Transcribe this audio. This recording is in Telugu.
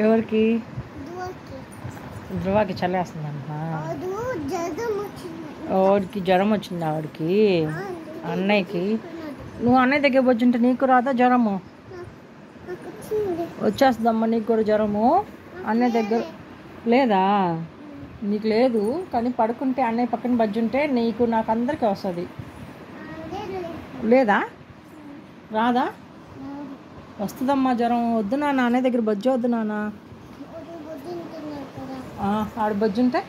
ఎవరికి? ధ్రువకి చల్లేస్తుందంట. ఆవిడకి జ్వరం వచ్చింది. ఆవిడకి అన్నయ్యకి. నువ్వు అన్నయ్య దగ్గర వచ్చుంటే నీకు రాదా జ్వరము? వచ్చేస్తుందమ్మా నీకు కూడా జ్వరము. అన్నయ్య దగ్గర లేదా? నీకు లేదు కానీ పడుకుంటే అన్నయ్య పక్కన బజ్జుంటే నీకు నాకు అందరికీ వస్తుంది. లేదా? రాదా? వస్తుందమ్మా జ్వరం. వద్దు నాన్న అన్నయ్య దగ్గర బజ్జు వద్దు నాన్న. ఆడ బజ్జుంటే